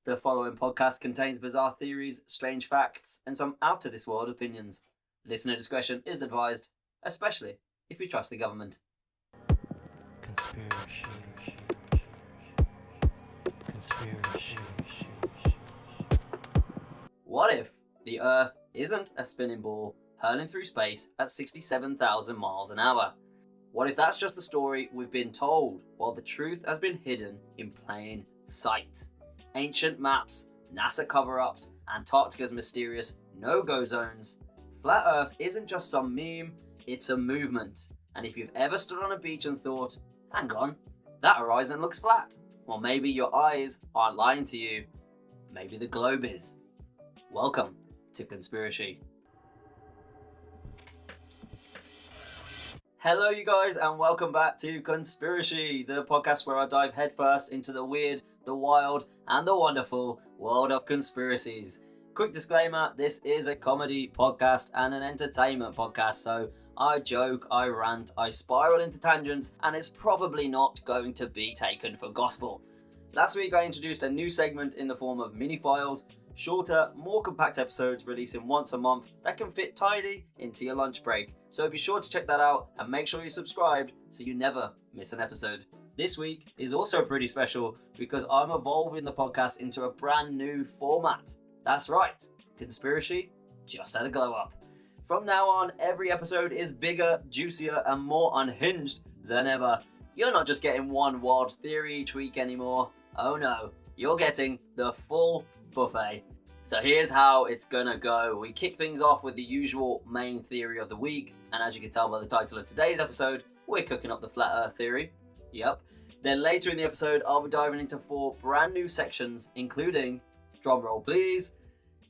The following podcast contains bizarre theories, strange facts, and some out-of-this-world opinions. Listener discretion is advised, especially if you trust the government. Conspirashy. What if the Earth isn't a spinning ball hurling through space at 67,000 miles an hour? What if that's just the story we've been told, while the truth has been hidden in plain sight? Ancient maps, NASA cover-ups, Antarctica's mysterious no-go zones. Flat Earth isn't just some meme, it's a movement. And if you've ever stood on a beach and thought, hang on, that horizon looks flat, well, maybe your eyes aren't lying to you. Maybe the globe is. Welcome to Conspirashy. Hello you guys, and welcome back to Conspirashy, the podcast where I dive headfirst into the weird, the wild, and the wonderful world of conspiracies. Quick disclaimer, this is a comedy podcast and an entertainment podcast, so I joke, I rant, I spiral into tangents, and it's probably not going to be taken for gospel. Last week I introduced a new segment in the form of mini-files, shorter, more compact episodes releasing once a month that can fit tidy into your lunch break. So be sure to check that out and make sure you're subscribed so you never miss an episode. This week is also pretty special because I'm evolving the podcast into a brand new format. That's right, Conspirashy just had a glow up. From now on, every episode is bigger, juicier, and more unhinged than ever. You're not just getting one wild theory each week anymore. Oh no, you're getting the full buffet. So here's how it's gonna go. We kick things off with the usual main theory of the week, and as you can tell by the title of today's episode, we're cooking up the flat earth theory. Yep. Then later in the episode, I'll be diving into 4 brand new sections, including, drumroll please,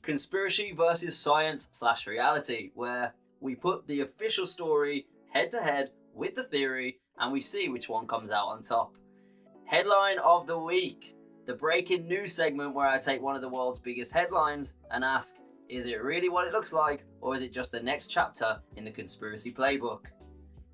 Conspiracy versus Science/Reality, where we put the official story head to head with the theory and we see which one comes out on top. Headline of the week. The breaking news segment where I take one of the world's biggest headlines and ask, is it really what it looks like, or is it just the next chapter in the conspiracy playbook?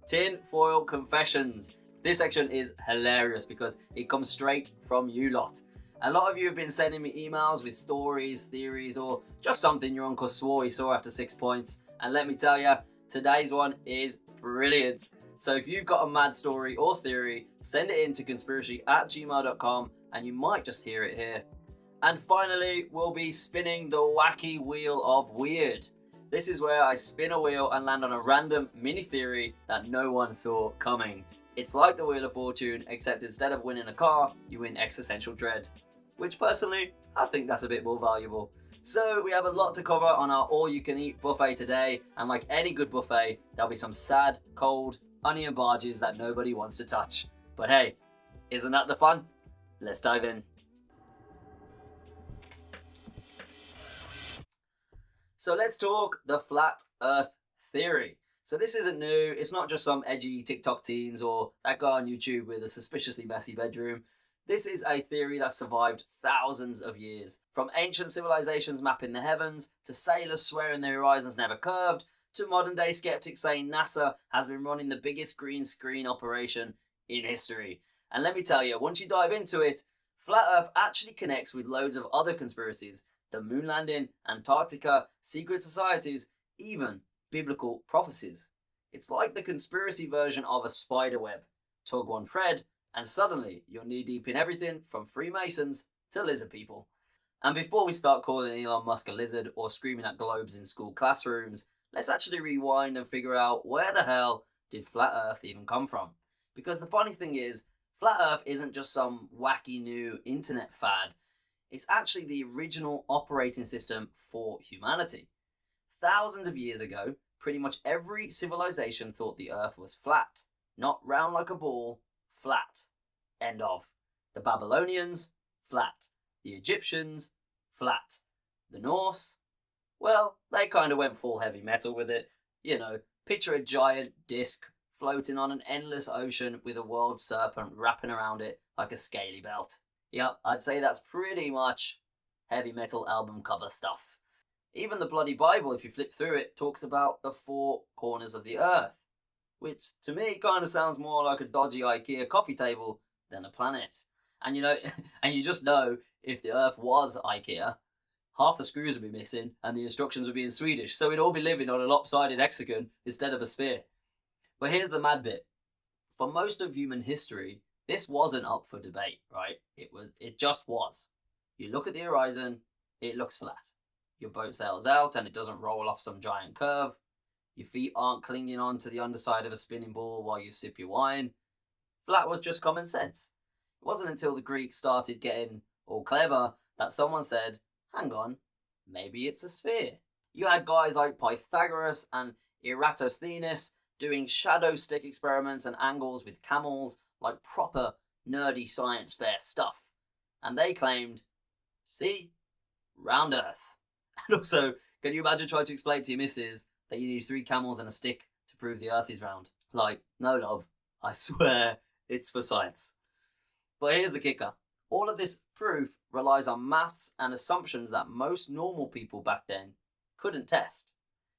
Tinfoil confessions. This section is hilarious because it comes straight from you lot. A lot of you have been sending me emails with stories, theories, or just something your uncle swore he saw after 6 points. And let me tell you, today's one is brilliant. So if you've got a mad story or theory, send it in to conspiracy@gmail.com and you might just hear it here. And finally, we'll be spinning the Wacky Wheel of Weird. This is where I spin a wheel and land on a random mini theory that no one saw coming. It's like the Wheel of Fortune, except instead of winning a car, you win existential dread. Which personally, I think that's a bit more valuable. So we have a lot to cover on our all-you-can-eat buffet today, and like any good buffet, there'll be some sad, cold, onion barges that nobody wants to touch. But hey, isn't that the fun? Let's dive in. So let's talk the flat earth theory. So this isn't new, it's not just some edgy TikTok teens or that guy on YouTube with a suspiciously messy bedroom. This is a theory that survived thousands of years. From ancient civilizations mapping the heavens, to sailors swearing the horizons never curved, to modern day skeptics saying NASA has been running the biggest green screen operation in history. And let me tell you, once you dive into it, Flat Earth actually connects with loads of other conspiracies. The moon landing, Antarctica, secret societies, even biblical prophecies. It's like the conspiracy version of a spider web. Tug one thread, and suddenly you're knee-deep in everything from Freemasons to lizard people. And before we start calling Elon Musk a lizard or screaming at globes in school classrooms, let's actually rewind and figure out where the hell did Flat Earth even come from? Because the funny thing is, Flat Earth isn't just some wacky new internet fad. It's actually the original operating system for humanity. Thousands of years ago, pretty much every civilization thought the Earth was flat. Not round like a ball, flat. End of. The Babylonians, flat. The Egyptians, flat. The Norse, well, they kind of went full heavy metal with it. You know, picture a giant disc floating on an endless ocean with a world serpent wrapping around it like a scaly belt. Yep, I'd say that's pretty much heavy metal album cover stuff. Even the bloody Bible, if you flip through it, talks about the 4 corners of the earth, which to me kind of sounds more like a dodgy IKEA coffee table than a planet. And you know, and you just know if the Earth was IKEA, half the screws would be missing and the instructions would be in Swedish, so we'd all be living on a lopsided hexagon instead of a sphere. But here's the mad bit. For most of human history, this wasn't up for debate, right? It just was. You look at the horizon, it looks flat. Your boat sails out and it doesn't roll off some giant curve. Your feet aren't clinging on to the underside of a spinning ball while you sip your wine. Flat was just common sense. It wasn't until the Greeks started getting all clever that someone said, hang on, maybe it's a sphere. You had guys like Pythagoras and Eratosthenes doing shadow stick experiments and angles with camels, like proper nerdy science fair stuff. And they claimed, see, round Earth. And also, can you imagine trying to explain to your missus that you need 3 camels and a stick to prove the Earth is round? Like, no love, I swear it's for science. But here's the kicker. All of this proof relies on maths and assumptions that most normal people back then couldn't test.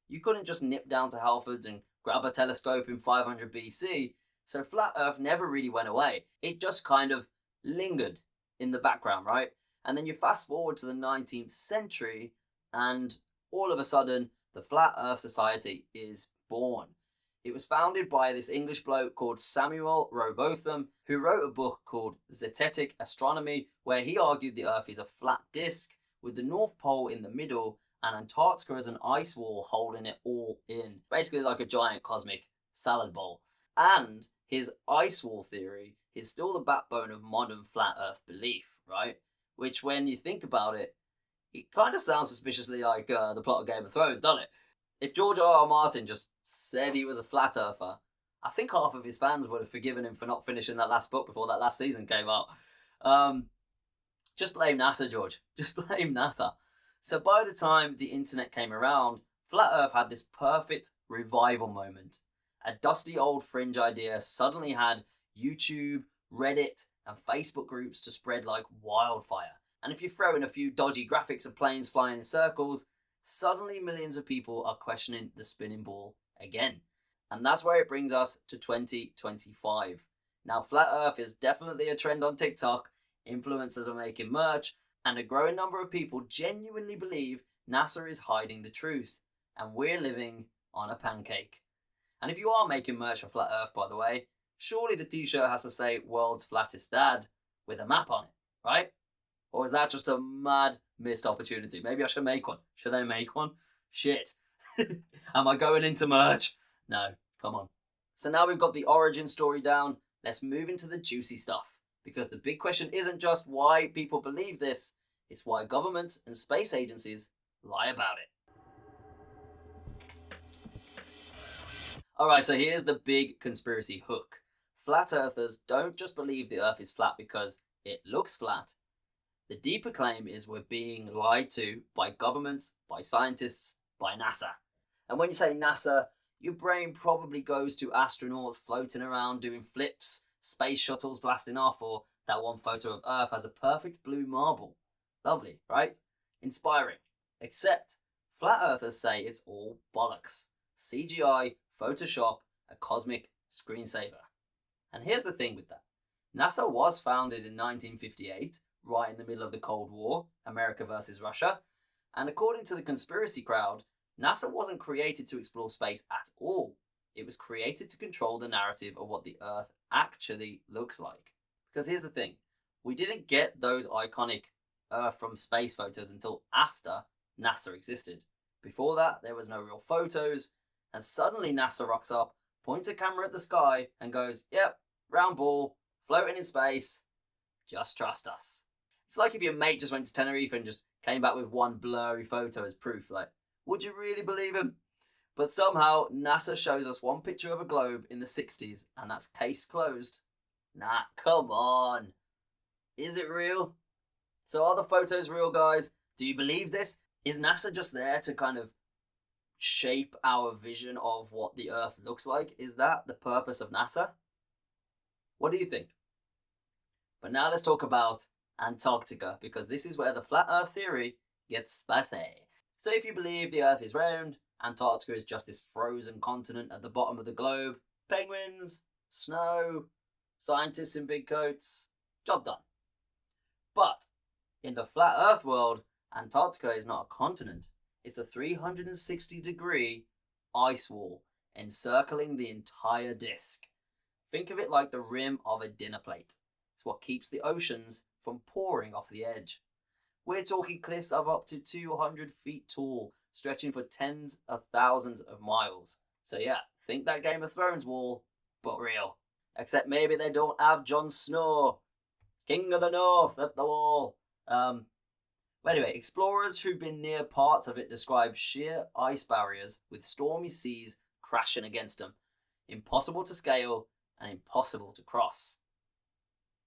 You couldn't just nip down to Halfords and grab a telescope in 500 BC, so flat Earth never really went away. It just kind of lingered in the background, right? And then you fast forward to the 19th century, and all of a sudden, the Flat Earth Society is born. It was founded by this English bloke called Samuel Rowbotham, who wrote a book called Zetetic Astronomy, where he argued the Earth is a flat disk with the North Pole in the middle and Antarctica as an ice wall holding it all in. Basically like a giant cosmic salad bowl. And his ice wall theory is still the backbone of modern flat Earth belief, right? Which, when you think about it, it kind of sounds suspiciously like the plot of Game of Thrones, doesn't it? If George R.R. Martin just said he was a flat earther, I think half of his fans would have forgiven him for not finishing that last book before that last season came out. Just blame NASA, George. Just blame NASA. So by the time the internet came around, Flat Earth had this perfect revival moment. A dusty old fringe idea suddenly had YouTube, Reddit, and Facebook groups to spread like wildfire. And if you throw in a few dodgy graphics of planes flying in circles, suddenly millions of people are questioning the spinning ball again. And that's where it brings us to 2025. Now, Flat Earth is definitely a trend on TikTok, influencers are making merch, and a growing number of people genuinely believe NASA is hiding the truth, and we're living on a pancake. And if you are making merch for Flat Earth, by the way, surely the t-shirt has to say "World's Flattest Dad" with a map on it, right? Or is that just a mad missed opportunity? Maybe I should make one. Should I make one? Shit. Am I going into merch? No, come on. So now we've got the origin story down, let's move into the juicy stuff. Because the big question isn't just why people believe this, it's why governments and space agencies lie about it. Alright, so here's the big conspiracy hook. Flat earthers don't just believe the Earth is flat because it looks flat. The deeper claim is we're being lied to by governments, by scientists, by NASA. And when you say NASA, your brain probably goes to astronauts floating around doing flips, space shuttles blasting off, or that one photo of Earth as a perfect blue marble. Lovely, right? Inspiring. Except, flat earthers say it's all bollocks. CGI, Photoshop, a cosmic screensaver. And here's the thing with that. NASA was founded in 1958, right in the middle of the Cold War, America versus Russia. And according to the conspiracy crowd, NASA wasn't created to explore space at all. It was created to control the narrative of what the Earth actually looks like. Because here's the thing, we didn't get those iconic Earth from space photos until after NASA existed. Before that, there was no real photos, and suddenly NASA rocks up, points a camera at the sky, and goes, yep, round ball, floating in space, just trust us. It's like if your mate just went to Tenerife and just came back with one blurry photo as proof, like, would you really believe him? But somehow, NASA shows us one picture of a globe in the 60s, and that's case closed. Nah, come on. Is it real? So are the photos real, guys? Do you believe this? Is NASA just there to kind of shape our vision of what the Earth looks like? Is that the purpose of NASA? What do you think? But now let's talk about Antarctica, because this is where the flat Earth theory gets spicy. So if you believe the Earth is round, Antarctica is just this frozen continent at the bottom of the globe, penguins, snow, scientists in big coats, job done. But In the flat Earth world, Antarctica is not a continent. It's a 360-degree ice wall encircling the entire disk. Think of it like the rim of a dinner plate. It's what keeps the oceans from pouring off the edge. We're talking cliffs of up to 200 feet tall, stretching for tens of thousands of miles. So yeah, think that Game of Thrones wall, but real. Except maybe they don't have Jon Snow, King of the North, at the wall. Anyway, explorers who've been near parts of it describe sheer ice barriers with stormy seas crashing against them. Impossible to scale and impossible to cross.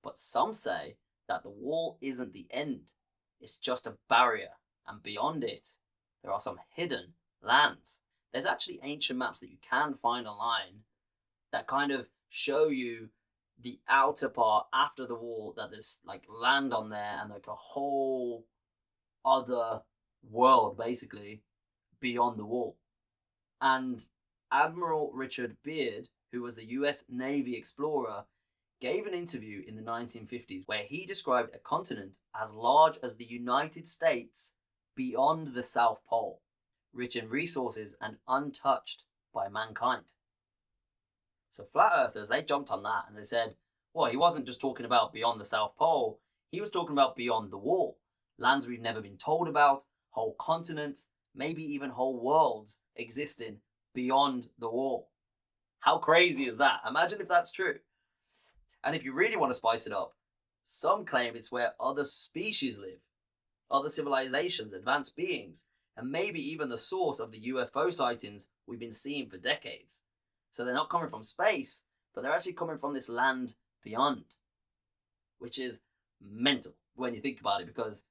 But some say that the wall isn't the end. It's just a barrier, and beyond it, there are some hidden lands. There's actually ancient maps that you can find online that kind of show you the outer part after the wall, that there's like land on there and like a whole other world basically beyond the wall. And Admiral Richard Beard, who was the US Navy explorer, gave an interview in the 1950s where he described a continent as large as the United States beyond the South Pole, rich in resources and untouched by mankind. So flat earthers, they jumped on that and they said, well, he wasn't just talking about beyond the South Pole, he was talking about beyond the wall. Lands we've never been told about, whole continents, maybe even whole worlds existing beyond the wall. How crazy is that? Imagine if that's true. And if you really want to spice it up, some claim it's where other species live, other civilizations, advanced beings, and maybe even the source of the UFO sightings we've been seeing for decades. So they're not coming from space, but they're actually coming from this land beyond, which is mental when you think about it, because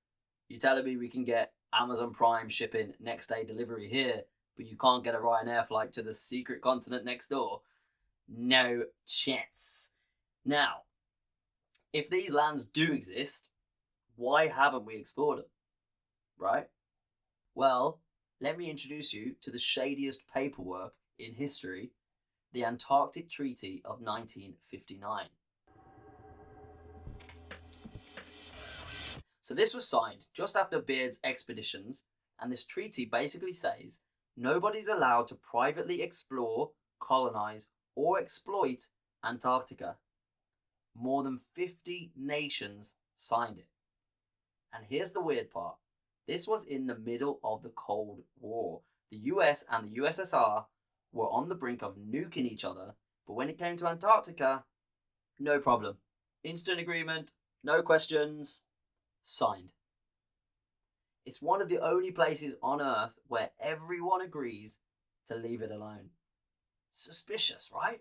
you're telling me we can get Amazon Prime shipping next day delivery here, but you can't get a Ryanair flight to the secret continent next door? No chance. Now, if these lands do exist, why haven't we explored them? Right? Well, let me introduce you to the shadiest paperwork in history, the Antarctic Treaty of 1959. So this was signed just after Beard's expeditions, and this treaty basically says nobody's allowed to privately explore, colonize, or exploit Antarctica. More than 50 nations signed it. And here's the weird part. This was in the middle of the Cold War. The US and the USSR were on the brink of nuking each other, but when it came to Antarctica, no problem. Instant agreement, no questions, signed. It's one of the only places on Earth where everyone agrees to leave it alone. Suspicious, right?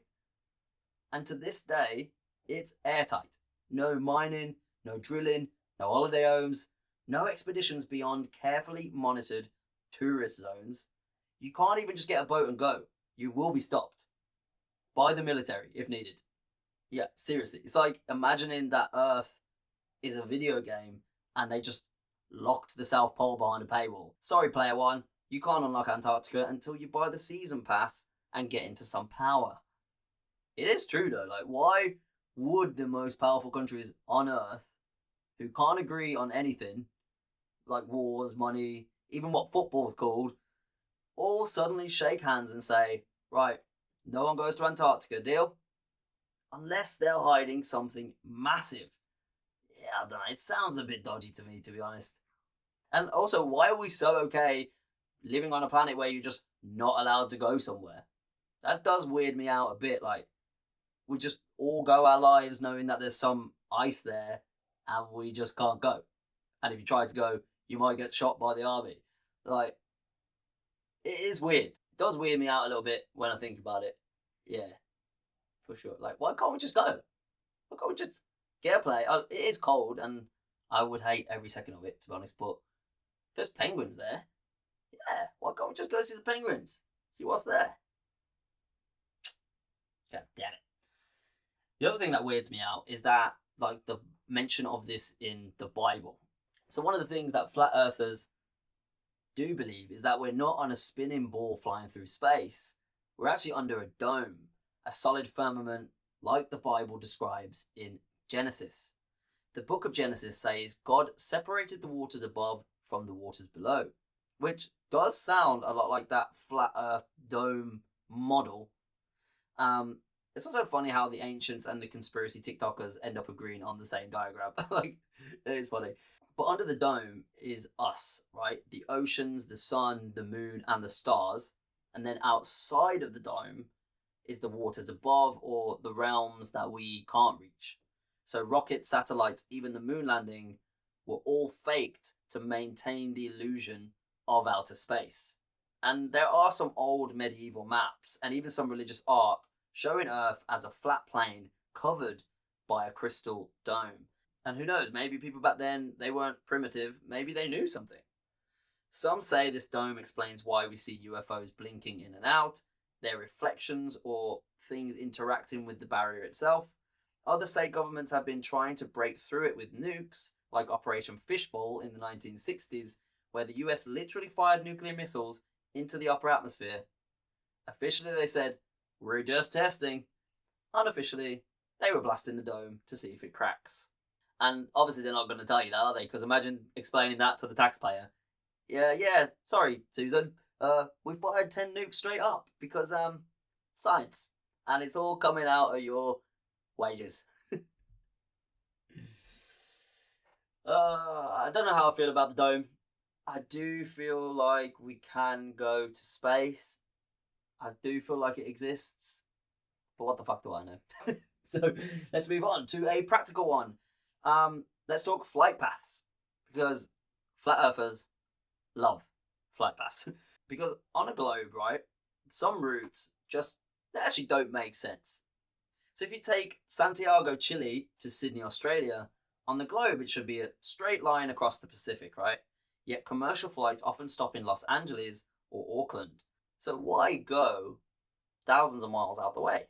And to this day, it's airtight. No mining, no drilling, no holiday homes, no expeditions beyond carefully monitored tourist zones. You can't even just get a boat and go. You will be stopped by the military if needed. Yeah, seriously. It's like imagining that Earth is a video game and they just locked the South Pole behind a paywall. Sorry, Player One, you can't unlock Antarctica until you buy the season pass and get into some power. It is true though, like why would the most powerful countries on Earth, who can't agree on anything, like wars, money, even what football's called, all suddenly shake hands and say, right, no one goes to Antarctica, deal? Unless they're hiding something massive. Yeah, I don't know, it sounds a bit dodgy to me, to be honest. And also, why are we so okay living on a planet where you're just not allowed to go somewhere? That does weird me out a bit, like, we just all go our lives knowing that there's some ice there and we just can't go. And if you try to go, you might get shot by the army. Like, it is weird. It does weird me out a little bit when I think about it. Yeah, for sure. Like, why can't we just go? Why can't we just get a play? It is cold and I would hate every second of it, to be honest, but if there's penguins there, yeah, why can't we just go see the penguins? See what's there? God damn it. The other thing that weirds me out is that, like, the mention of this in the Bible. So one of the things that flat earthers do believe is that we're not on a spinning ball flying through space. We're actually under a dome, a solid firmament like the Bible describes in Genesis. The book of Genesis says God separated the waters above from the waters below, which does sound a lot like that flat earth dome model. It's also funny how the ancients and the conspiracy TikTokers end up agreeing on the same diagram. Like, it is funny. But under the dome is us, right? The oceans, the sun, the moon, and the stars. And then outside of the dome is the waters above, or the realms that we can't reach. So rockets, satellites, even the moon landing were all faked to maintain the illusion of outer space. And there are some old medieval maps and even some religious art showing Earth as a flat plane covered by a crystal dome. And who knows, maybe people back then, they weren't primitive, maybe they knew something. Some say this dome explains why we see UFOs blinking in and out, their reflections or things interacting with the barrier itself. Others say governments have been trying to break through it with nukes, like Operation Fishbowl in the 1960s, where the US literally fired nuclear missiles into the upper atmosphere. Officially, they said, "We're just testing." Unofficially, they were blasting the dome to see if it cracks. And obviously they're not going to tell you that, are they? Because imagine explaining that to the taxpayer. Yeah, sorry, Susan. We fired 10 nukes straight up because, science. And it's all coming out of your wages. I don't know how I feel about the dome. I do feel like we can go to space. I do feel like it exists. But what the fuck do I know? So let's move on to a practical one. Let's talk flight paths. Because flat earthers love flight paths. Because on a globe, right, some routes they actually don't make sense. So if you take Santiago, Chile to Sydney, Australia, on the globe it should be a straight line across the Pacific, right? Yet commercial flights often stop in Los Angeles or Auckland. So why go thousands of miles out the way?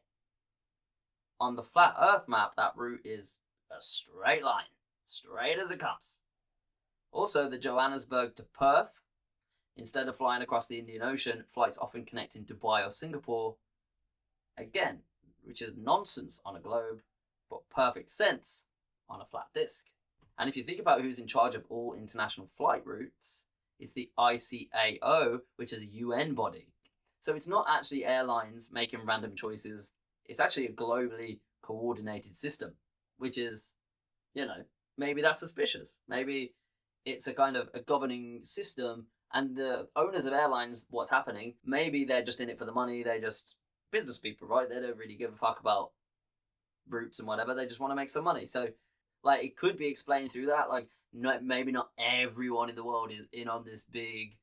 On the flat earth map, that route is a straight line, straight as it comes. Also, the Johannesburg to Perth, instead of flying across the Indian Ocean, flights often connect in Dubai or Singapore. Again, which is nonsense on a globe, but perfect sense on a flat disk. And if you think about who's in charge of all international flight routes, it's the ICAO, which is a UN body. So it's not actually airlines making random choices. It's actually a globally coordinated system, which is, maybe that's suspicious. Maybe it's a kind of a governing system, and the owners of airlines, what's happening, maybe they're just in it for the money. They're just business people, right? They don't really give a fuck about routes and whatever. They just want to make some money. So, it could be explained through that. Maybe not everyone in the world is in on this big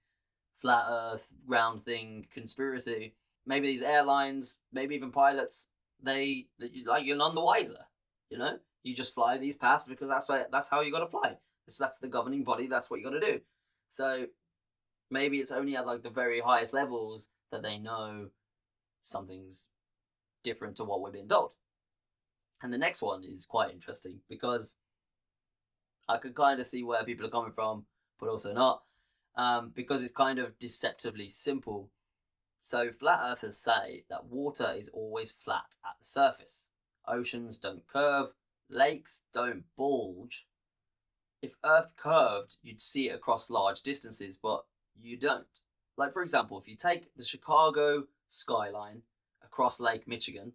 flat earth round thing conspiracy. Maybe these airlines, maybe even pilots, you're none the wiser. You just fly these paths because that's how you got to fly. That's the governing body. That's what you got to do. So maybe it's only at the very highest levels that they know something's different to what we're being told. And the next one is quite interesting because I could kind of see where people are coming from, but also not, because it's kind of deceptively simple. So flat earthers say that water is always flat at the surface. Oceans don't curve, lakes don't bulge. If Earth curved, you'd see it across large distances, but you don't. For example, if you take the Chicago skyline across Lake Michigan,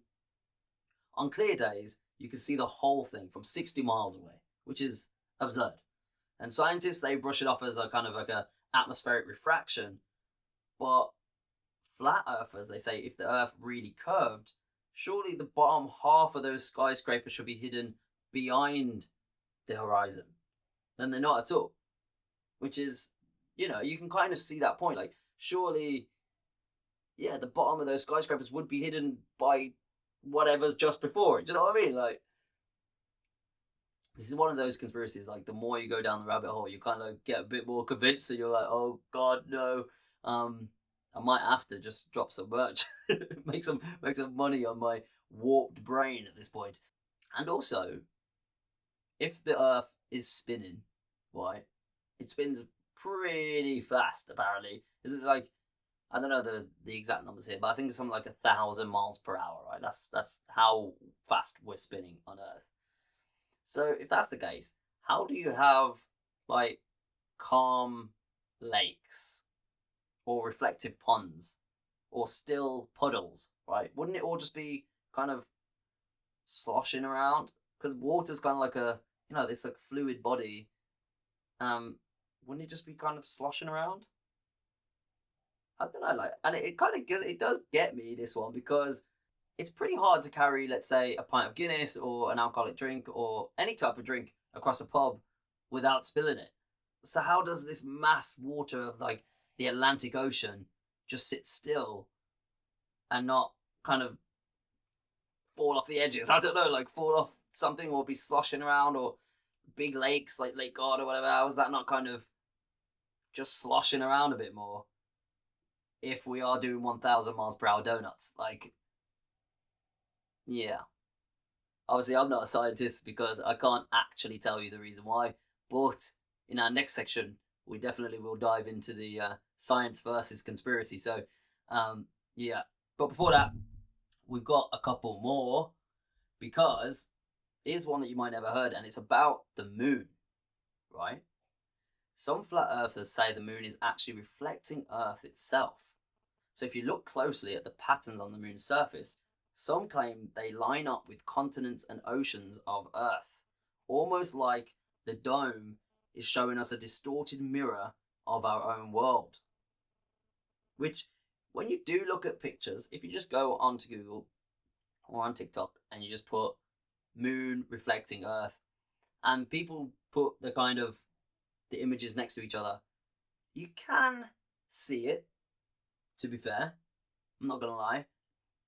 on clear days, you can see the whole thing from 60 miles away, which is absurd. And scientists, they brush it off as a kind of a atmospheric refraction. But flat earthers, they say if the Earth really curved, surely the bottom half of those skyscrapers should be hidden behind the horizon. And they're not at all. Which is, you can kind of see that point. Surely, the bottom of those skyscrapers would be hidden by whatever's just before it. Do you know what I mean? This is one of those conspiracies, the more you go down the rabbit hole, you kind of get a bit more convinced, and you're like, oh god, no. I might have to just drop some merch. make some money on my warped brain at this point. And also, if the Earth is spinning, right, it spins pretty fast, apparently. Is it I don't know the exact numbers here, but I think it's something like 1,000 miles per hour, right? That's how fast we're spinning on Earth. So if that's the case, how do you have, like, calm lakes or reflective ponds or still puddles, right? Wouldn't it all just be kind of sloshing around? Because water's kind of like this like fluid body. Wouldn't it just be kind of sloshing around? I don't know, like, and it kind of it does get me, this one, because it's pretty hard to carry, let's say, a pint of Guinness or an alcoholic drink or any type of drink across a pub without spilling it. So how does this mass water of, like, the Atlantic Ocean just sit still and not kind of fall off the edges? I don't know, like fall off something or be sloshing around, or big lakes like Lake God or whatever. How is that not kind of just sloshing around a bit more if we are doing 1,000 miles per hour donuts? Like, yeah. Obviously, I'm not a scientist because I can't actually tell you the reason why, but in our next section, we definitely will dive into the science versus conspiracy. So, yeah. But before that, we've got a couple more, because here's one that you might never heard, and it's about the moon, right? Some flat earthers say the moon is actually reflecting Earth itself. So if you look closely at the patterns on the moon's surface, some claim they line up with continents and oceans of Earth, almost like the dome is showing us a distorted mirror of our own world. Which, when you do look at pictures, if you just go onto Google or on TikTok and you just put moon reflecting Earth, and people put the images next to each other, you can see it, to be fair. I'm not going to lie.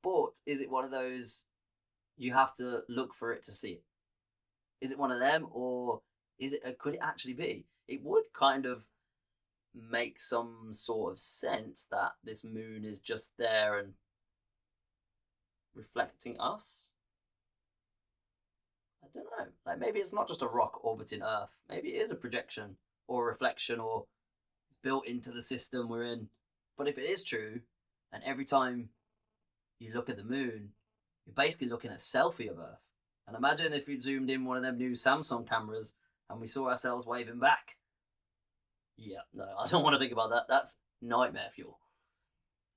But is it one of those you have to look for it to see it? Is it one of them, or could it actually be? It would kind of make some sort of sense that this moon is just there and reflecting us. I don't know. Like, maybe it's not just a rock orbiting Earth. Maybe it is a projection or a reflection, or it's built into the system we're in. But if it is true, and every time you look at the moon, you're basically looking at a selfie of Earth. And imagine if we zoomed in one of them new Samsung cameras and we saw ourselves waving back. Yeah, no, I don't want to think about that. That's nightmare fuel.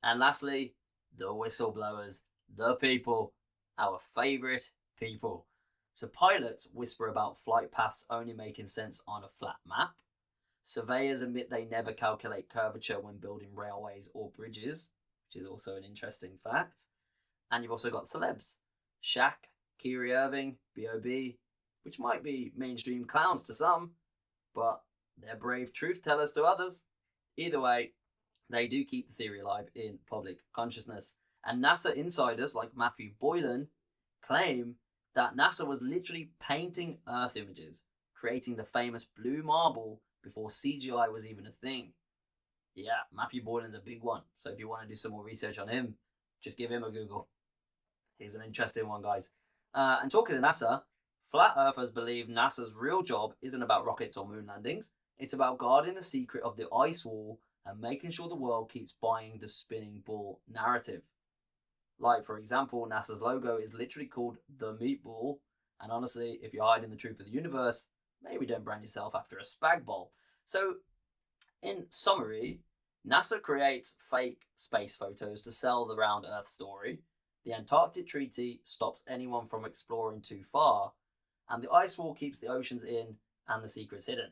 And lastly, the whistleblowers, the people, our favourite people. So pilots whisper about flight paths only making sense on a flat map. Surveyors admit they never calculate curvature when building railways or bridges, which is also an interesting fact. And you've also got celebs. Shaq, Kyrie Irving, B.O.B., which might be mainstream clowns to some, but they're brave truth tellers to others. Either way, they do keep the theory alive in public consciousness. And NASA insiders like Matthew Boylan claim that NASA was literally painting Earth images, creating the famous blue marble before CGI was even a thing. Yeah, Matthew Boylan's a big one, so if you want to do some more research on him, just give him a Google. He's an interesting one, guys. And talking to NASA, flat earthers believe NASA's real job isn't about rockets or moon landings. It's about guarding the secret of the ice wall and making sure the world keeps buying the spinning ball narrative. Like, for example, NASA's logo is literally called the meatball. And honestly, if you're hiding the truth of the universe, maybe don't brand yourself after a spag bol. So, in summary, NASA creates fake space photos to sell the round Earth story. The Antarctic Treaty stops anyone from exploring too far. And the ice wall keeps the oceans in and the secrets hidden.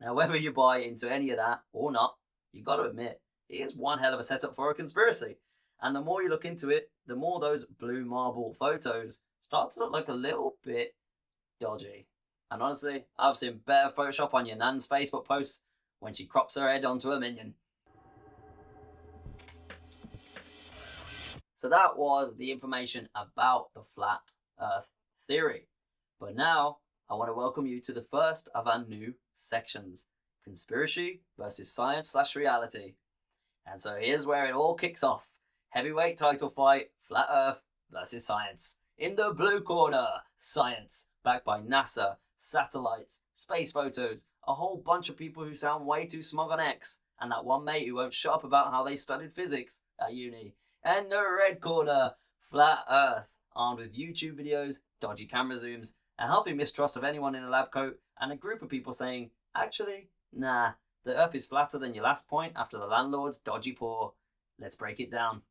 Now, whether you buy into any of that or not, you got to admit, it is one hell of a setup for a conspiracy. And the more you look into it, the more those blue marble photos start to look like a little bit dodgy. And honestly, I've seen better Photoshop on your nan's Facebook posts when she crops her head onto a minion. So that was the information about the flat Earth theory. But now, I want to welcome you to the first of our new sections, Conspirashy versus Science/Reality. And so here's where it all kicks off. Heavyweight title fight, Flat Earth versus Science. In the blue corner, science, backed by NASA, satellites, space photos, a whole bunch of people who sound way too smug on X, and that one mate who won't shut up about how they studied physics at uni. And the red corner, Flat Earth, armed with YouTube videos, dodgy camera zooms, a healthy mistrust of anyone in a lab coat, and a group of people saying, actually, nah, the Earth is flatter than your last point after the landlord's dodgy paw. Let's break it down.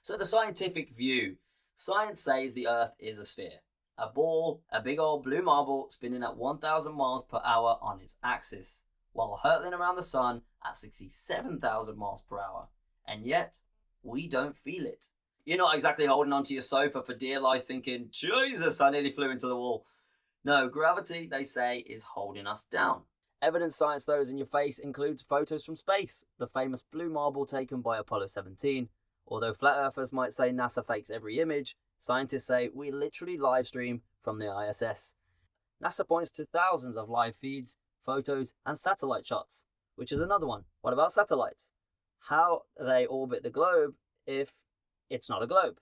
So the scientific view. Science says the Earth is a sphere. A ball, a big old blue marble spinning at 1,000 miles per hour on its axis, while hurtling around the sun at 67,000 miles per hour. And yet, we don't feel it. You're not exactly holding onto your sofa for dear life thinking, Jesus, I nearly flew into the wall. No, gravity, they say, is holding us down. Evidence science throws in your face includes photos from space, the famous blue marble taken by Apollo 17. Although flat earthers might say NASA fakes every image, scientists say we literally live stream from the ISS. NASA points to thousands of live feeds, photos, and satellite shots, which is another one. What about satellites? How do they orbit the globe if it's not a globe,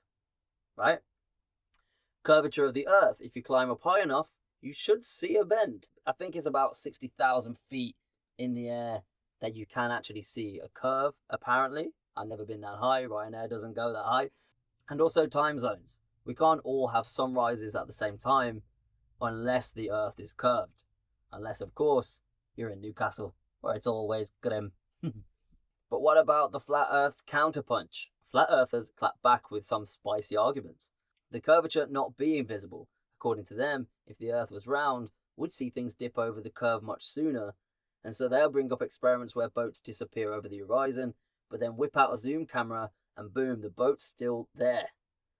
right? Curvature of the Earth. If you climb up high enough, you should see a bend. I think it's about 60,000 feet in the air that you can actually see a curve, apparently. I've never been that high. Ryanair doesn't go that high. And also time zones. We can't all have sunrises at the same time unless the Earth is curved. Unless, of course, you're in Newcastle, where it's always grim. But what about the flat Earth's counterpunch? Flat Earthers clap back with some spicy arguments. The curvature not being visible. According to them, if the Earth was round, we'd see things dip over the curve much sooner. And so they'll bring up experiments where boats disappear over the horizon, but then whip out a zoom camera and boom, the boat's still there.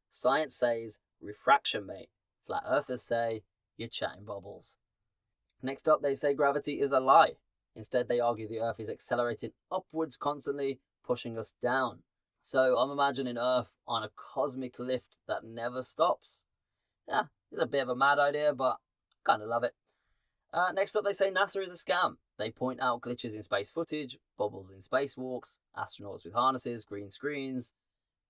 Science says, refraction, mate. Flat Earthers say, you're chatting bubbles. Next up, they say gravity is a lie. Instead, they argue the Earth is accelerating upwards constantly, pushing us down. So I'm imagining Earth on a cosmic lift that never stops. Yeah, it's a bit of a mad idea, but kind of love it. Next up, they say NASA is a scam. They point out glitches in space footage, bubbles in spacewalks, astronauts with harnesses, green screens.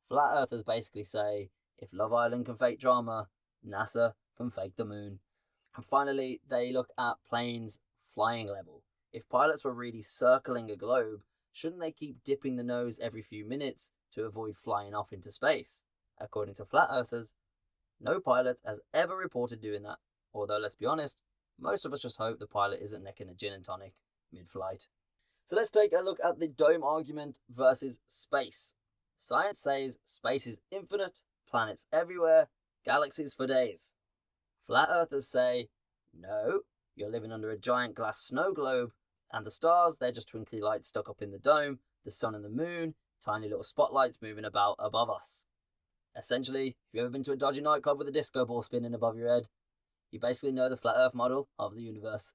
Flat Earthers basically say, if Love Island can fake drama, NASA can fake the moon. And finally, they look at planes flying level. If pilots were really circling a globe, shouldn't they keep dipping the nose every few minutes to avoid flying off into space? According to Flat Earthers, no pilot has ever reported doing that. Although, let's be honest, most of us just hope the pilot isn't necking a gin and tonic mid-flight. So let's take a look at the dome argument versus space. Science says space is infinite, planets everywhere, galaxies for days. Flat Earthers say, no, you're living under a giant glass snow globe, and the stars, they're just twinkly lights stuck up in the dome, the sun and the moon, tiny little spotlights moving about above us. Essentially, if you've ever been to a dodgy nightclub with a disco ball spinning above your head, you basically know the flat Earth model of the universe.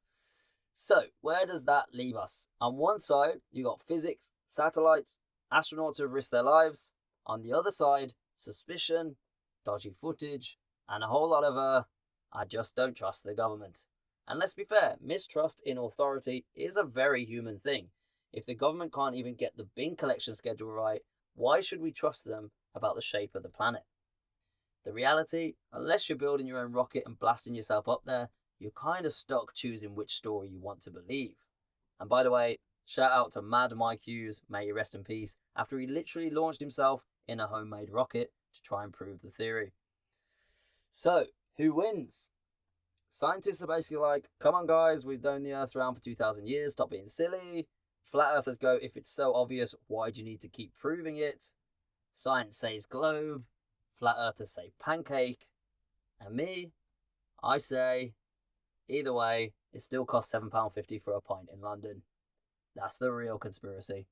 So, where does that leave us? On one side, you got physics, satellites, astronauts who have risked their lives. On the other side, suspicion, dodgy footage, and a whole lot of I just don't trust the government. And let's be fair, mistrust in authority is a very human thing. If the government can't even get the bin collection schedule right, why should we trust them about the shape of the planet? The reality, unless you're building your own rocket and blasting yourself up there, you're kind of stuck choosing which story you want to believe. And by the way, shout out to Mad Mike Hughes, may he rest in peace, after he literally launched himself in a homemade rocket to try and prove the theory. So, who wins? Scientists are basically like, come on guys, we've known the Earth's around for 2,000 years, stop being silly. Flat Earthers go, if it's so obvious, why do you need to keep proving it? Science says globe. Flat Earthers say pancake. And me, I say, either way, it still costs £7.50 for a pint in London. That's the real conspiracy.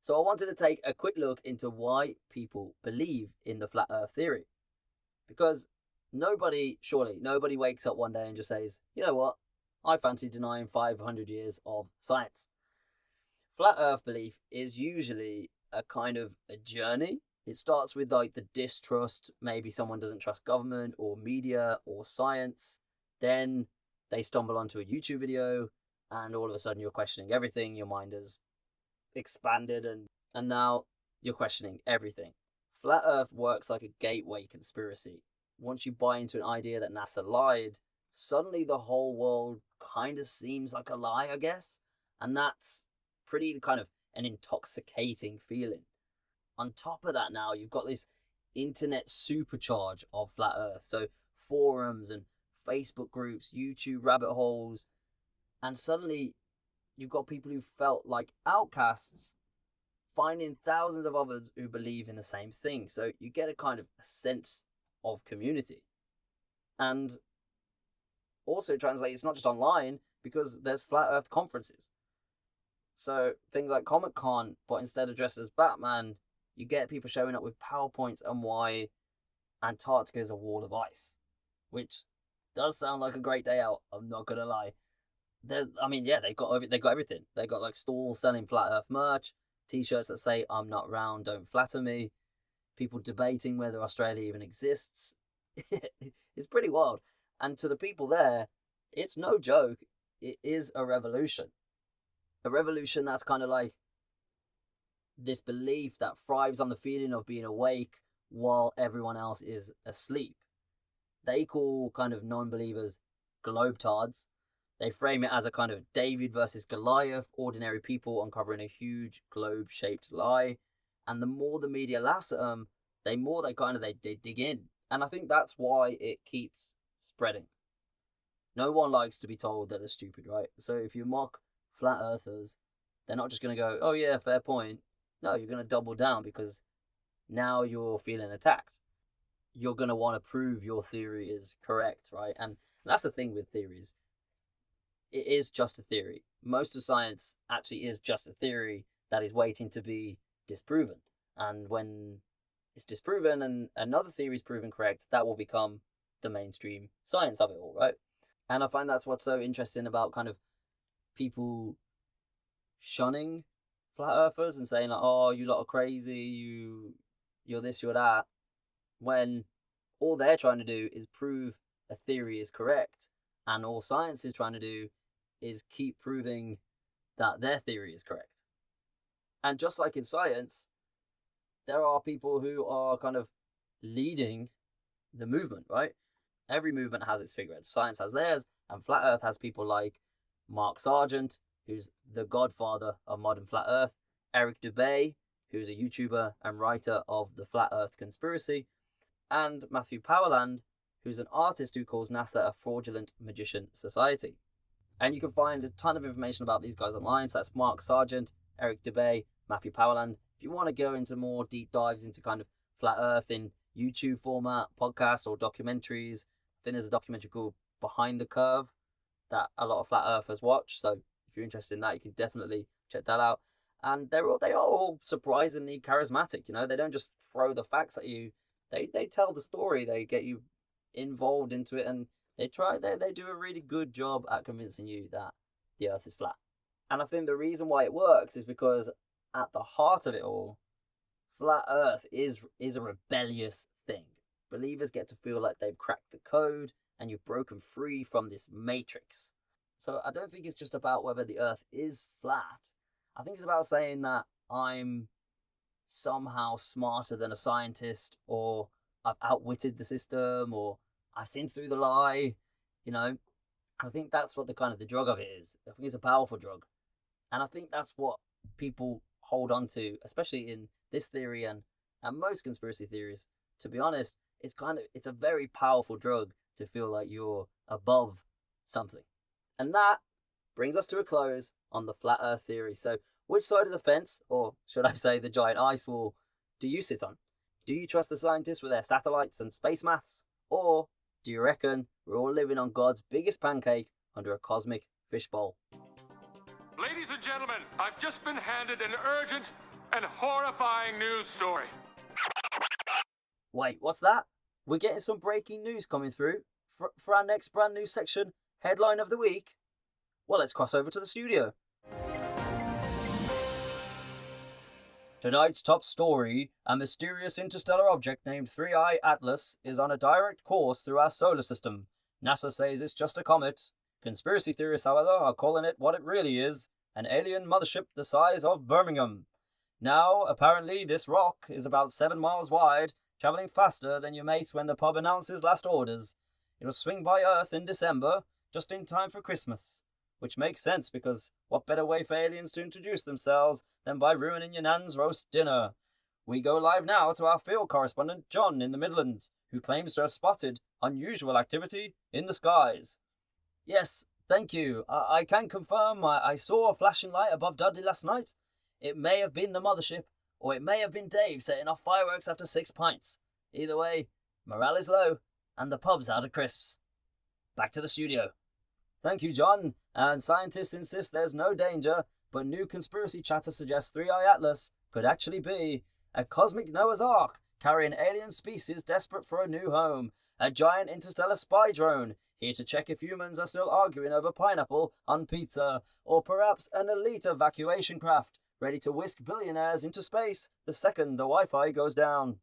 So I wanted to take a quick look into why people believe in the flat Earth theory. Because nobody wakes up one day and just says, you know what, I fancy denying 500 years of science. Flat Earth belief is usually a kind of a journey. It starts with like the distrust, maybe someone doesn't trust government or media or science. Then they stumble onto a YouTube video and all of a sudden you're questioning everything. Your mind has expanded and now you're questioning everything. Flat Earth works like a gateway conspiracy. Once you buy into an idea that NASA lied, suddenly the whole world kind of seems like a lie, I guess. And that's pretty kind of an intoxicating feeling. On top of that now, you've got this internet supercharge of flat Earth. So forums and Facebook groups, YouTube rabbit holes, and suddenly you've got people who felt like outcasts finding thousands of others who believe in the same thing. So you get a kind of a sense of community. And also translates not just online, because there's flat Earth conferences. So things like Comic-Con, but instead of dressed as Batman, you get people showing up with PowerPoints and why Antarctica is a wall of ice, which does sound like a great day out. I'm not gonna lie. They got everything. They got like stalls selling flat Earth merch, T-shirts that say "I'm not round, don't flatter me," people debating whether Australia even exists. It's pretty wild. And to the people there, it's no joke. It is a revolution. A revolution that's kind of like this belief that thrives on the feeling of being awake while everyone else is asleep. They call kind of non-believers globetards. They frame it as a kind of David versus Goliath, ordinary people uncovering a huge globe-shaped lie. And the more the media laughs at them, they dig in. And I think that's why it keeps spreading. No one likes to be told that they're stupid, right? So if you mock flat earthers, they're not just going to go, oh yeah, fair point. No, you're going to double down, because now you're feeling attacked. You're going to want to prove your theory is correct, right? And that's the thing with theories. It is just a theory. Most of science actually is just a theory that is waiting to be disproven. And when it's disproven and another theory is proven correct, that will become the mainstream science of it all, right? And I find that's what's so interesting about kind of people shunning flat earthers and saying like, oh, you lot are crazy, you're this, you're that, when all they're trying to do is prove a theory is correct, and all science is trying to do is keep proving that their theory is correct. And just like in science, there are people who are kind of leading the movement, right? Every movement has its figureheads. Science has theirs, and Flat Earth has people like Mark Sargent, who's the godfather of modern Flat Earth, Eric Dubay, who's a YouTuber and writer of the Flat Earth Conspiracy, and Matthew Powerland, who's an artist who calls NASA a fraudulent magician society. And you can find a ton of information about these guys online. So that's Mark Sargent, Eric Dubay, Matthew Powerland. If you want to go into more deep dives into kind of Flat Earth in YouTube format, podcasts or documentaries, I think there's a documentary called Behind the Curve that a lot of Flat Earthers watch. So if you're interested in that, you can definitely check that out. And they are all surprisingly charismatic. You know, they don't just throw the facts at you. They tell the story. They get you involved into it, and they do a really good job at convincing you that the Earth is flat. And I think the reason why it works is because at the heart of it all, Flat Earth is a rebellious thing. Believers get to feel like they've cracked the code and you've broken free from this matrix. So I don't think it's just about whether the Earth is flat. I think it's about saying that I'm somehow smarter than a scientist, or I've outwitted the system, or I've seen through the lie, you know. I think that's what the drug of it is. I think it's a powerful drug. And I think that's what people hold on to, especially in this theory and most conspiracy theories. To be honest, it's a very powerful drug to feel like you're above something. And that brings us to a close on the Flat Earth theory. So which side of the fence, or should I say the giant ice wall, do you sit on? Do you trust the scientists with their satellites and space maths? Or do you reckon we're all living on God's biggest pancake under a cosmic fishbowl? Ladies and gentlemen, I've just been handed an urgent and horrifying news story. Wait, what's that? We're getting some breaking news coming through for our next brand new section, Headline of the Week. Well, let's cross over to the studio. Tonight's top story, a mysterious interstellar object named 3I Atlas is on a direct course through our solar system. NASA says it's just a comet. Conspiracy theorists, however, are calling it what it really is, an alien mothership the size of Birmingham. Now, apparently, this rock is about 7 miles wide, travelling faster than your mate when the pub announces last orders. It'll swing by Earth in December, just in time for Christmas. Which makes sense, because what better way for aliens to introduce themselves than by ruining your nan's roast dinner? We go live now to our field correspondent, John, in the Midlands, who claims to have spotted unusual activity in the skies. Yes, thank you. I can confirm I saw a flashing light above Dudley last night. It may have been the mothership, or it may have been Dave setting off fireworks after 6 pints. Either way, morale is low, and the pub's out of crisps. Back to the studio. Thank you, John. And scientists insist there's no danger, but new conspiracy chatter suggests 3i Atlas could actually be a cosmic Noah's Ark carrying alien species desperate for a new home, a giant interstellar spy drone here to check if humans are still arguing over pineapple on pizza, or perhaps an elite evacuation craft ready to whisk billionaires into space the second the Wi-Fi goes down.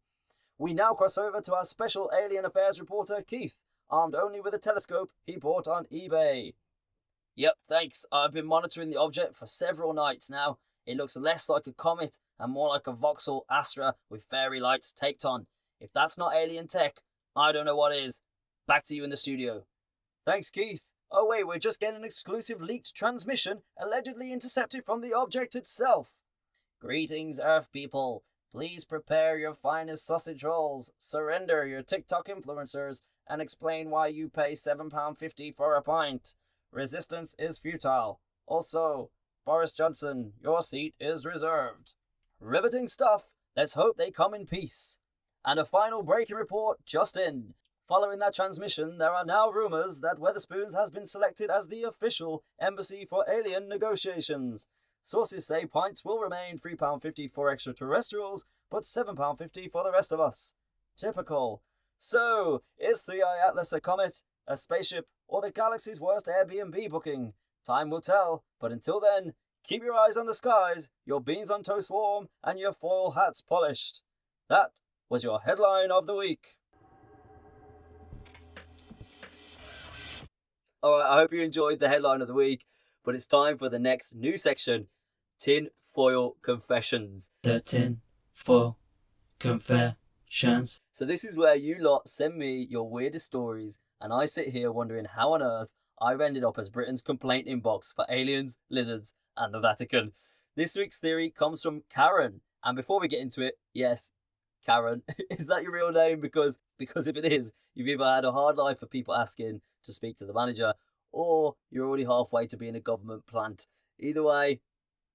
We now cross over to our special alien affairs reporter, Keith, armed only with a telescope he bought on eBay. Yep, thanks. I've been monitoring the object for several nights now. It looks less like a comet and more like a Vauxhall Astra with fairy lights taped on. If that's not alien tech, I don't know what is. Back to you in the studio. Thanks, Keith. Oh wait, we're just getting an exclusive leaked transmission allegedly intercepted from the object itself. Greetings, Earth people. Please prepare your finest sausage rolls, surrender your TikTok influencers, and explain why you pay £7.50 for a pint. Resistance is futile. Also, Boris Johnson, your seat is reserved. Riveting stuff. Let's hope they come in peace. And a final breaking report just in. Following that transmission, there are now rumours that Wetherspoons has been selected as the official embassy for alien negotiations. Sources say pints will remain £3.50 for extraterrestrials, but £7.50 for the rest of us. Typical. So, is 3i Atlas a comet, a spaceship, or the galaxy's worst Airbnb booking? Time will tell, but until then, keep your eyes on the skies, your beans on toast warm, and your foil hats polished. That was your headline of the week. Alright, I hope you enjoyed the headline of the week, but it's time for the next new section, Tinfoil Confessions. The Tinfoil Confessions. So this is where you lot send me your weirdest stories, and I sit here wondering how on earth I've ended up as Britain's complaint inbox for aliens, lizards, and the Vatican. This week's theory comes from Karen, and before we get into it, yes, Karen, is that your real name? Because if it is, you've either had a hard life for people asking to speak to the manager, or you're already halfway to being a government plant. Either way,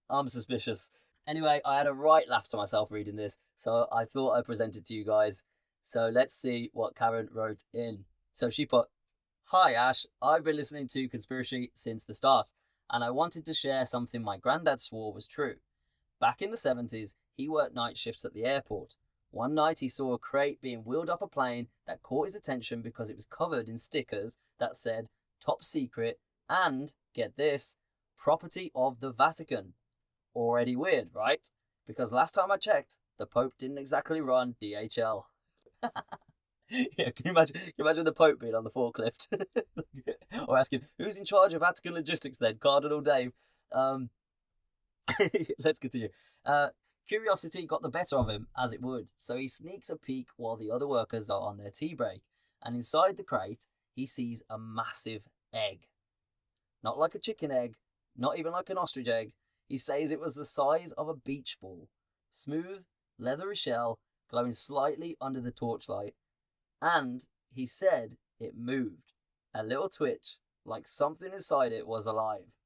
I'm suspicious. Anyway, I had a right laugh to myself reading this, so I thought I'd present it to you guys. So let's see what Karen wrote in. So she put, "Hi Ash, I've been listening to Conspirashy since the start, and I wanted to share something my granddad swore was true. Back in the 70s, he worked night shifts at the airport. One night he saw a crate being wheeled off a plane that caught his attention because it was covered in stickers that said, top secret, and, get this, property of the Vatican. Already weird, right? Because last time I checked, the Pope didn't exactly run DHL. Yeah, can you imagine the Pope being on the forklift? Or asking, who's in charge of Vatican logistics then? Cardinal Dave. Let's continue. Curiosity got the better of him, as it would, so he sneaks a peek while the other workers are on their tea break, and inside the crate, he sees a massive egg. Not like a chicken egg, not even like an ostrich egg. He says it was the size of a beach ball. Smooth, leathery shell, glowing slightly under the torchlight. And he said it moved. A little twitch, like something inside it was alive.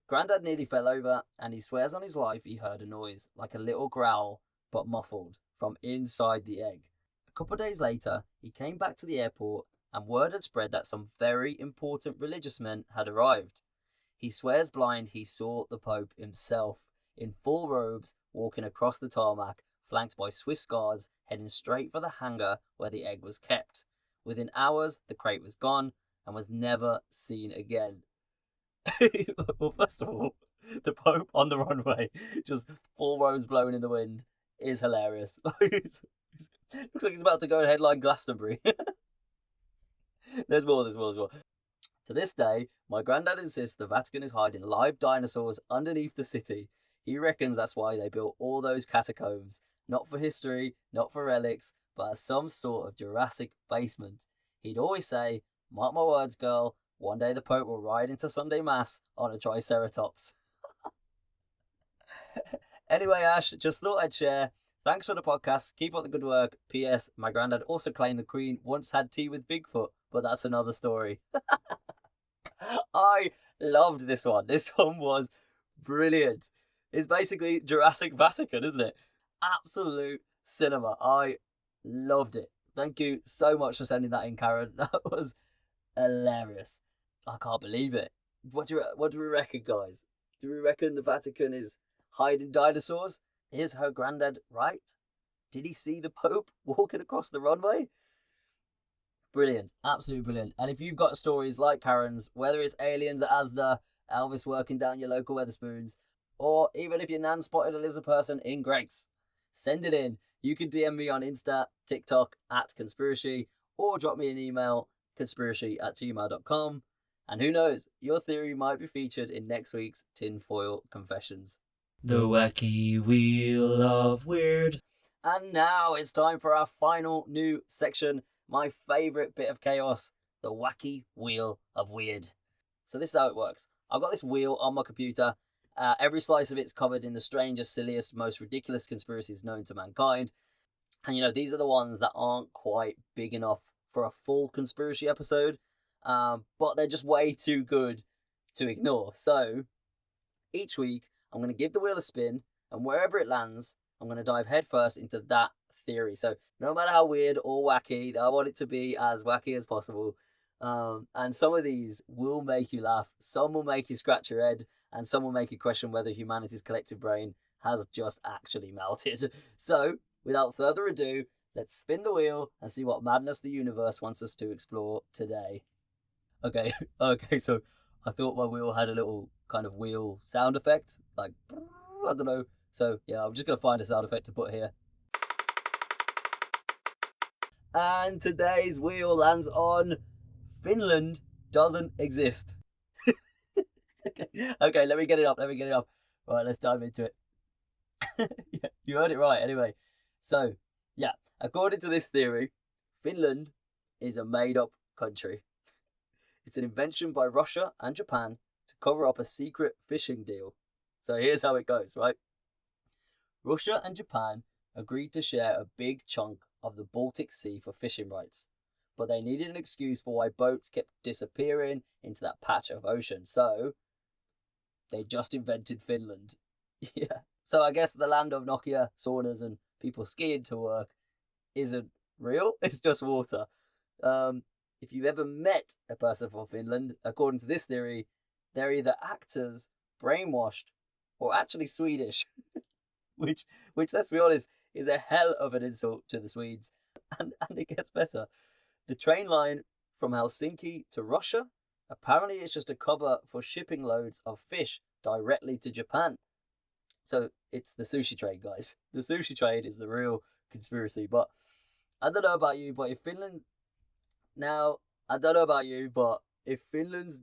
Grandad nearly fell over, and he swears on his life he heard a noise, like a little growl, but muffled, from inside the egg. A couple of days later, he came back to the airport, and word had spread that some very important religious men had arrived. He swears blind he saw the Pope himself, in full robes, walking across the tarmac, flanked by Swiss guards, heading straight for the hangar where the egg was kept. Within hours, the crate was gone, and was never seen again. Well, first of all, the Pope on the runway, just full robes blowing in the wind, is hilarious. Looks like he's about to go and headline Glastonbury. There's more. To this day, my granddad insists the Vatican is hiding live dinosaurs underneath the city. He reckons that's why they built all those catacombs. Not for history, not for relics, but as some sort of Jurassic basement. He'd always say, mark my words, girl, one day the Pope will ride into Sunday Mass on a triceratops. Anyway, Ash, just thought I'd share. Thanks for the podcast. Keep up the good work. P.S. My granddad also claimed the Queen once had tea with Bigfoot, but that's another story. I loved this one. This one was brilliant. It's basically Jurassic Vatican, isn't it? Absolute cinema. I loved it. Thank you so much for sending that in, Karen. That was hilarious. I can't believe it. What do we reckon, guys? Do we reckon the Vatican is hiding dinosaurs? Is her granddad right? Did he see the Pope walking across the runway? Brilliant. Absolutely brilliant. And if you've got stories like Karen's, whether it's aliens at Asda, Elvis working down your local Wetherspoons, or even if your nan spotted a lizard person in Greg's, send it in. You can DM me on Insta, TikTok @Conspirashy, or drop me an email, conspirashy@gmail.com. And who knows, your theory might be featured in next week's Tinfoil Confessions. The Wacky Wheel of Weird. And now it's time for our final new section, my favourite bit of chaos, the Wacky Wheel of Weird. So this is how it works. I've got this wheel on my computer. Every slice of it's covered in the strangest, silliest, most ridiculous conspiracies known to mankind. And these are the ones that aren't quite big enough for a full conspiracy episode, but they're just way too good to ignore. So each week I'm going to give the wheel a spin, and wherever it lands, I'm going to dive headfirst into that theory. So no matter how weird or wacky, I want it to be as wacky as possible. And some of these will make you laugh, some will make you scratch your head, and some will make you question whether humanity's collective brain has just actually melted. So, without further ado, let's spin the wheel and see what madness the universe wants us to explore today. Okay, so I thought my wheel had a little kind of wheel sound effect, like, I don't know. So, yeah, I'm just going to find a sound effect to put here. And today's wheel lands on Finland doesn't exist. Okay, let me get it up. Right, let's dive into it. Yeah, you heard it right anyway. So, yeah, according to this theory, Finland is a made-up country. It's an invention by Russia and Japan to cover up a secret fishing deal. So here's how it goes, right? Russia and Japan agreed to share a big chunk of the Baltic Sea for fishing rights, but they needed an excuse for why boats kept disappearing into that patch of ocean. So they just invented Finland. Yeah. So I guess the land of Nokia, saunas, and people skiing to work isn't real. It's just water. If you've ever met a person from Finland, according to this theory, they're either actors, brainwashed, or actually Swedish. which, let's be honest, is a hell of an insult to the Swedes. And it gets better. The train line from Helsinki to Russia, apparently it's just a cover for shipping loads of fish directly to Japan. So it's the sushi trade, guys. The sushi trade is the real conspiracy. But I don't know about you, but if Finland's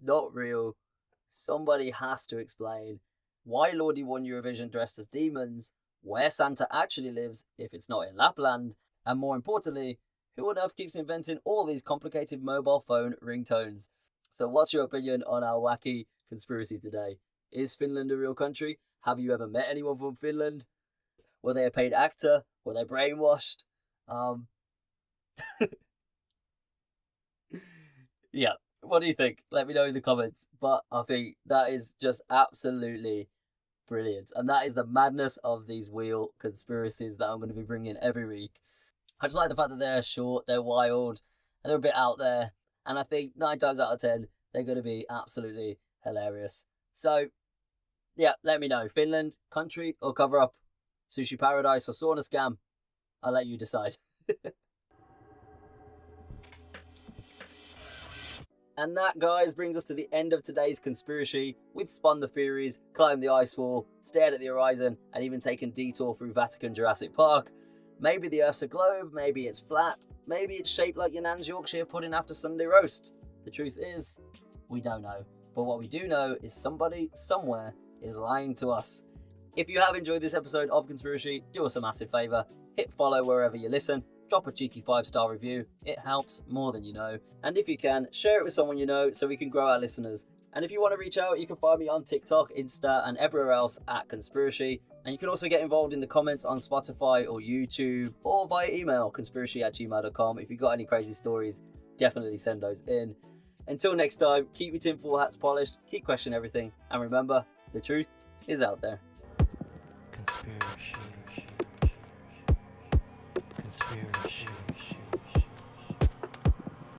not real, somebody has to explain why Lordi won Eurovision dressed as demons, where Santa actually lives if it's not in Lapland, and more importantly, who on earth keeps inventing all these complicated mobile phone ringtones? So what's your opinion on our wacky conspiracy today? Is Finland a real country? Have you ever met anyone from Finland? Were they a paid actor? Were they brainwashed? Yeah, what do you think? Let me know in the comments. But I think that is just absolutely brilliant. And that is the madness of these wheel conspiracies that I'm going to be bringing every week. I just like the fact that they're short, they're wild, and they're a bit out there. And I think 9 times out of 10, they're going to be absolutely hilarious. So, yeah, let me know. Finland, country or cover up? Sushi paradise or sauna scam? I'll let you decide. And that, guys, brings us to the end of today's conspiracy. We've spun the theories, climbed the ice wall, stared at the horizon, and even taken a detour through Vatican Jurassic Park. Maybe the Earth's a globe, maybe it's flat, maybe it's shaped like your nan's Yorkshire pudding after Sunday roast. The truth is, we don't know. But what we do know is somebody, somewhere, is lying to us. If you have enjoyed this episode of Conspirashy, do us a massive favour. Hit follow wherever you listen. drop a cheeky 5-star review. It helps more than you know. And if you can, share it with someone you know so we can grow our listeners. And if you want to reach out, you can find me on TikTok, Insta, and everywhere else at Conspirashy. And you can also get involved in the comments on Spotify or YouTube or via email, conspirashy@gmail.com. If you've got any crazy stories, definitely send those in. Until next time, keep your tinfoil hats polished, keep questioning everything, and remember, the truth is out there. Conspiracy. Conspiracy.